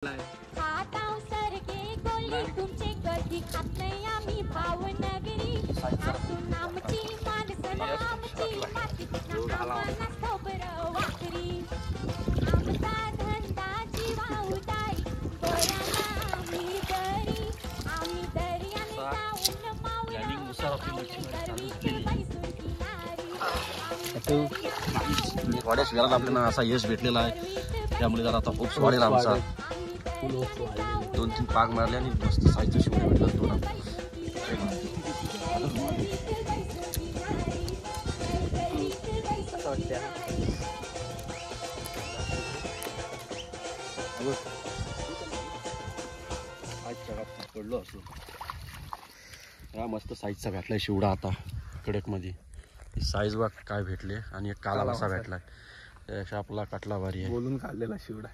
हाताव सरके गोली तुमचे कधी खात नाही आम्ही भावनगरी आतून आमची माणसं आमची माती आम्हाला खोबरं वाकरी आमचा धंदा जीवाउताई गोऱ्याला आम्ही दर्याने जाऊन वाड्याच घरात आपल्याला असा यश भेटलेला आहे, त्यामुळे जरा आता खूप वाढेल आमचा 2-3 पाक मारले आणि मस्त साईजचं शिवण भेटलं दोन पडलो असो. हा मस्त साईजचा भेटलाय शिवडा आता कडक मध्ये. साईज बघ काय भेटले आणि एक काला मासा भेटलाय. आपला कटला भारी आहे, बोलून खाल्लेला शिवडा.